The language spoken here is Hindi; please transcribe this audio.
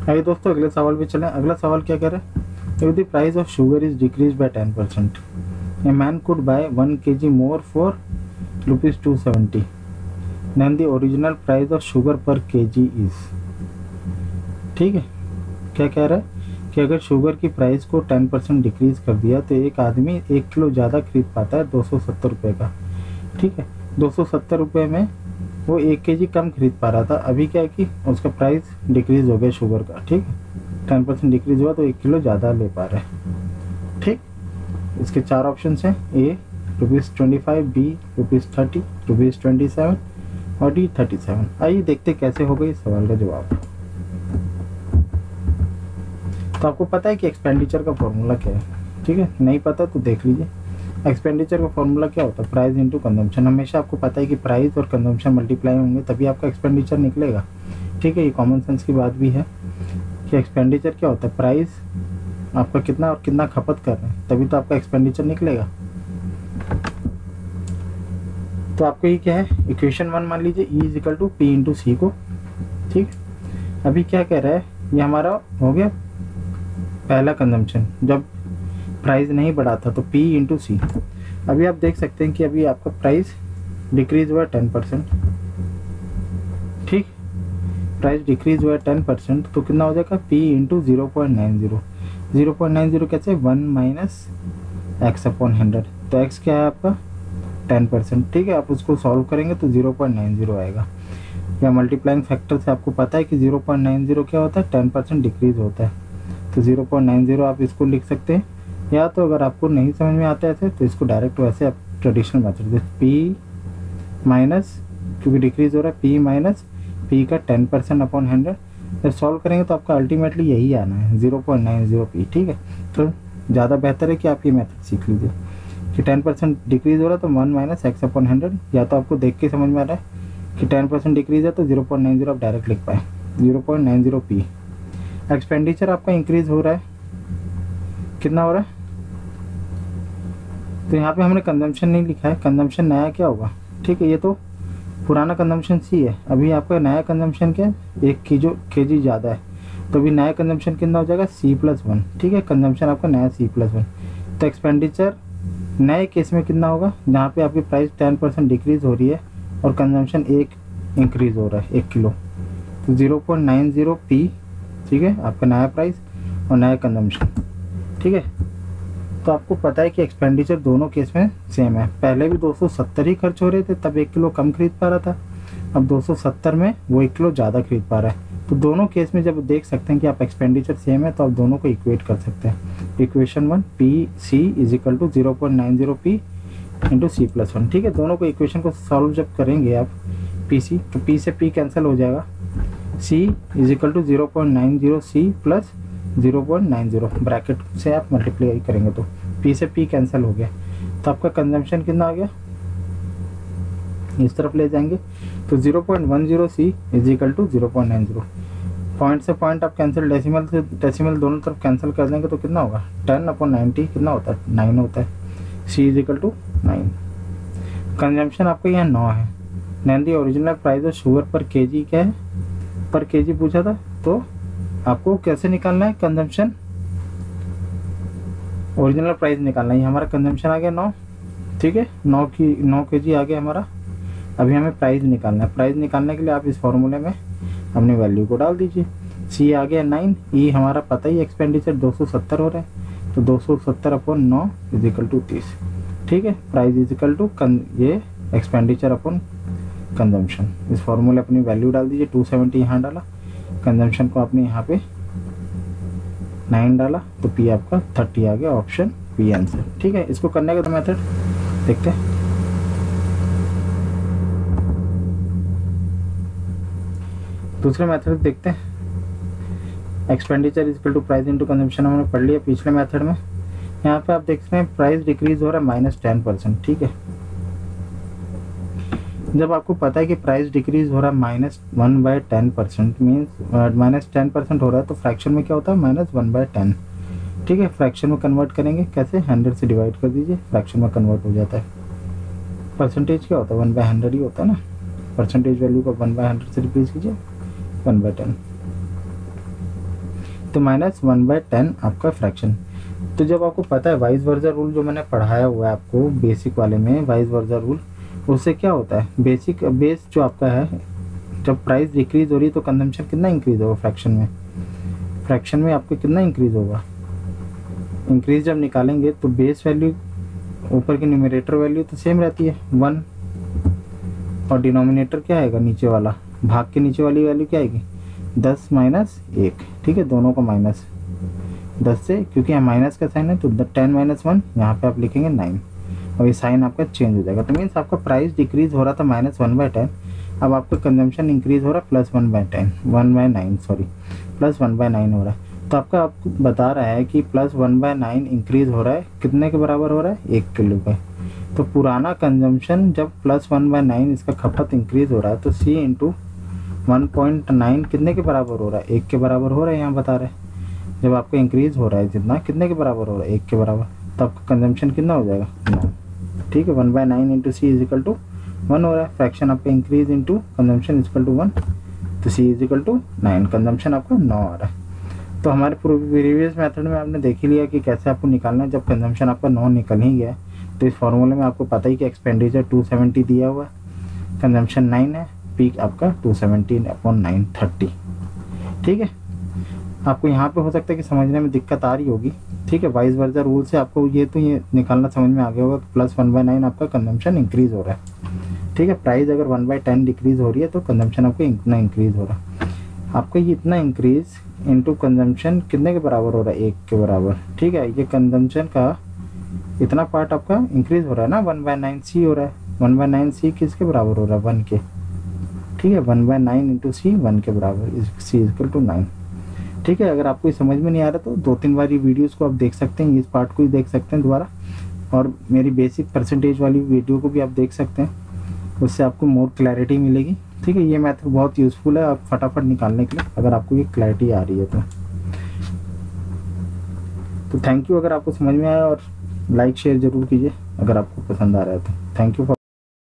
आइए दोस्तों अगले सवाल पे चलें। अगला सवाल क्या कह रहा है, if the price of sugar is decrease by 10%, a man could buy 1 kg more for ₹270, then the original price of sugar per kg is. ठीक है, क्या कह रहा है कि अगर शुगर की प्राइस को 10% डिक्रीज कर दिया तो एक आदमी 1 किलो ज़्यादा खरीद पाता है 270 रुपये का। ठीक है, 270 रुपये में वो 1 kg कम खरीद पा रहा था। अभी क्या है कि उसका प्राइस डिक्रीज हो गया शुगर का। ठीक है, 10% डिक्रीज हुआ तो 1 किलो ज़्यादा ले पा रहा है। ठीक, इसके 4 ऑप्शन हैं, ए ₹25, बी ₹30, ₹27 और डी 37। आइए देखते कैसे होगा इस सवाल का जवाब। तो आपको पता है कि एक्सपेंडिचर का फॉर्मूला क्या है। ठीक है, नहीं पता तो देख लीजिए। एक्सपेंडिचर का फॉर्मूला क्या होता है, प्राइस इंटू कंजम्पशन। हमेशा आपको पता है कि प्राइस और कंजम्पशन मल्टीप्लाई होंगे तभी आपका एक्सपेंडिचर निकलेगा। ठीक है, ये कॉमन सेंस की बात भी है कि एक्सपेंडिचर क्या होता है, प्राइस आपका कितना और कितना खपत कर रहे हैं तभी तो आपका एक्सपेंडिचर निकलेगा। तो आपको ये क्या है, इक्वेशन 1 मान लीजिए, E equal to P into C को। ठीक, अभी क्या कह रहा है, ये हमारा हो गया पहला कंजम्पशन, जब प्राइस नहीं बढ़ा था तो P इंटू सी। अभी आप देख सकते हैं कि अभी आपका प्राइस डिक्रीज हुआ 10%। ठीक, प्राइस डिक्रीज हुआ 10% तो कितना हो जाएगा, P इंटू 0.90। 0.90 कैसे, 1 माइनस एक्स अपॉन 100। तो x क्या है आपका 10%। ठीक है, आप उसको सॉल्व करेंगे तो 0.90 आएगा। या मल्टीप्लाइंग फैक्टर से आपको पता है कि 0.90 क्या होता है, 10% डिक्रीज होता है। तो 0.90 आप इसको लिख सकते हैं, या तो अगर आपको नहीं समझ में आता है ऐसे तो इसको डायरेक्ट वैसे आप ट्रेडिशनल मेथड से P माइनस, क्योंकि डिक्रीज हो रहा है, P माइनस P का 10% अपॉन 100। जब सॉल्व करेंगे तो आपका अल्टीमेटली यही आना है 0.90 P। ठीक है, तो ज़्यादा बेहतर है कि आप ये मेथड सीख लीजिए कि 10% डिक्रीज हो रहा है तो 1 माइनस एक्स अपॉन 100, या तो आपको देख के समझ में आ रहा है कि 10% डिक्रीज है तो 0.90 आप डायरेक्ट लिख पाए, 0.90 P। एक्सपेंडिचर आपका इंक्रीज हो रहा है, कितना हो रहा है, तो यहाँ पे हमने कंजम्पशन नहीं लिखा है, कंजम्पशन नया क्या होगा। ठीक है, ये तो पुराना कंजम्पशन सी है, अभी आपका नया कंजम्पशन क्या है, 1 kg ज़्यादा है तो अभी नया कंजम्पशन कितना हो जाएगा, C+1। ठीक है, कंजम्पशन आपका नया C+1। तो एक्सपेंडिचर नए केस में कितना होगा, जहाँ पे आपकी प्राइस 10% डिक्रीज हो रही है और कंजम्पशन 1 इंक्रीज हो रहा है 1 किलो, तो 0.90 P। ठीक है, आपका नया प्राइस और नया कंजम्पशन। ठीक है, तो आपको पता है कि एक्सपेंडिचर दोनों केस में सेम है। पहले भी 270 ही खर्च हो रहे थे तब 1 किलो कम खरीद पा रहा था, अब 270 में वो 1 किलो ज़्यादा खरीद पा रहा है। तो दोनों केस में जब देख सकते हैं कि आप एक्सपेंडिचर सेम है तो आप दोनों को इक्वेट कर सकते हैं। Equation 1 PC is equal to 0.90 P into C+1। ठीक है, दोनों को इक्वेशन को सॉल्व जब करेंगे आप PC, तो P से P कैंसिल हो जाएगा, C is equal to 0.90 C plus 0.90 bracket से आप मल्टीप्लाई करेंगे तो P से P कैंसिल हो गया। तो आपका कंजम्पशन कितना आ गया, इस तरफ ले जाएंगे तो 0.10 C इजिकल टू 0.90। पॉइंट से पॉइंट आप कैंसिल, डेसिमल से डेसिमल दोनों तरफ कैंसिल कर देंगे तो कितना होगा, 10/90 कितना होता है, 9 होता है। C is equal to 9। कंजम्पशन आपका यहाँ 9 है। Then the original price of sugar per kg क्या है, पर kg पूछा था, तो आपको कैसे निकालना है, कंजम्पशन ओरिजिनल प्राइस निकालना है। हमारा कंजम्पशन आ गया 9। ठीक है, 9 kg आ गया हमारा। अभी हमें प्राइस निकालना है। प्राइस निकालने के लिए आप इस फॉर्मूले में अपनी वैल्यू को डाल दीजिए। C आ गया 9, E हमारा पता ही एक्सपेंडिचर 270 हो रहा है तो 270/9 इजिकल टू 30। ठीक है, प्राइस इजिकल टू ये एक्सपेंडिचर अपॉन कंजम्पशन। इस फॉर्मूले अपनी वैल्यू डाल दीजिए, 270 यहाँ डाला, कंजम्पशन को आपने यहाँ पे 9 डाला तो P आपका 30 आ गया, ऑप्शन P आंसर। ठीक है, इसको करने का मेथड देखते हैं। दूसरे मेथड देखते हैं, expenditure equal to price into consumption हमने पढ़ लिया पिछले मेथड में। यहाँ पे आप देख रहे हैं प्राइस डिक्रीज हो रहा है -10%। ठीक है, जब आपको पता है कि प्राइस डिक्रीज हो रहा है -1/10%, मीन्स -10% हो रहा है तो फ्रैक्शन में क्या होता है, -1/10। ठीक है, फ्रैक्शन में कन्वर्ट करेंगे कैसे, 100 से डिवाइड कर दीजिए, फ्रैक्शन में कन्वर्ट हो जाता है। परसेंटेज क्या होता है, 1/100 ही होता है ना, परसेंटेज वैल्यू को 1/100 से रिप्लेस कीजिए, 1/10। तो -1/10 आपका फ्रैक्शन। तो जब आपको पता है वाइस वर्सा रूल जो मैंने पढ़ाया हुआ है आपको बेसिक वाले में, वाइस वर्सा रूल, उससे क्या होता है, बेसिक बेस जो आपका है, जब प्राइस डिक्रीज हो रही है तो कंजम्पशन कितना इंक्रीज होगा फ्रैक्शन में, फ्रैक्शन में आपको कितना इंक्रीज होगा, इंक्रीज जब निकालेंगे तो बेस वैल्यू ऊपर की न्यूमरेटर वैल्यू तो सेम रहती है 1, और डिनोमिनेटर क्या आएगा, नीचे वाला भाग के नीचे वाली वैल्यू क्या आएगी 10 - 1, ठीक है, दोनों का माइनस 10 से, क्योंकि यहाँ माइनस का साइन है तो 10 - 1 यहाँ पे आप लिखेंगे 9, और ये साइन आपका चेंज हो जाएगा। तो मीन्स आपका प्राइस डिक्रीज हो रहा था -1/10, अब आपका कंजम्पशन इंक्रीज हो रहा है +1/9 हो रहा है। तो आपको बता रहा है कि +1/9 इंक्रीज हो रहा है, कितने के बराबर हो रहा है 1 किलो पे। तो पुराना कंजम्पशन जब +1/9 इसका खपत इंक्रीज हो रहा है तो C × 1.9 कितने के बराबर हो रहा है, 1 के बराबर हो रहा है, यहाँ बता रहे हैं। जब आपका इंक्रीज हो रहा है जितना, कितने के बराबर हो रहा है 1 के बराबर, तो आपका कंजम्पशन कितना हो जाएगा 9, ठीक है। 1/9 × C = 1 हो रहा है, फ्रैक्शन आपका इंक्रीज इंटू कंजम्पशन = 1, तो C = 9, कंजम्पशन आपका 9 आ रहा है। तो हमारे प्रीवियस मेथड में आपने देख ही लिया कि कैसे आपको निकालना है। जब कंजम्पशन आपका 9 निकल ही गया तो इस फॉर्मूले में आपको पता ही कि एक्सपेंडिचर 270 दिया हुआ है, कंजम्पशन 9 है, पीक आपका 217/9 30, ठीक है। आपको यहाँ पे हो सकता है कि समझने में दिक्कत आ रही होगी, ठीक है। वाइस वर्सा रूल से आपको ये निकालना समझ में आ गया होगा कि +1/9 आपका कंजम्पशन इंक्रीज हो रहा है, ठीक है। प्राइस अगर 1/10 डिक्रीज हो रही है तो कंजम्पशन आपको इतना इंक्रीज हो रहा है। आपको ये इतना इंक्रीज इनटू कंजम्पशन कितने के बराबर हो रहा है 1 के बराबर, ठीक है। ये कंजम्पशन का इतना पार्ट आपका इंक्रीज हो रहा है ना, 1/9 C हो रहा है, 1/9 C किसके बराबर हो रहा है 1 के, ठीक है। 1/9 × C 1 के बराबर, C = 9, ठीक है। अगर आपको समझ में नहीं आ रहा तो 2-3 बार ये वीडियोस को आप देख सकते हैं, इस पार्ट को ही देख सकते हैं दोबारा, और मेरी बेसिक परसेंटेज वाली वीडियो को भी आप देख सकते हैं, उससे आपको मोर क्लैरिटी मिलेगी, ठीक है। ये मेथड बहुत यूज़फुल है आप फटाफट निकालने के लिए, अगर आपको ये क्लैरिटी आ रही है तो थैंक यू। अगर आपको समझ में आया, और लाइक शेयर ज़रूर कीजिए अगर आपको पसंद आ रहा है तो। Thank you for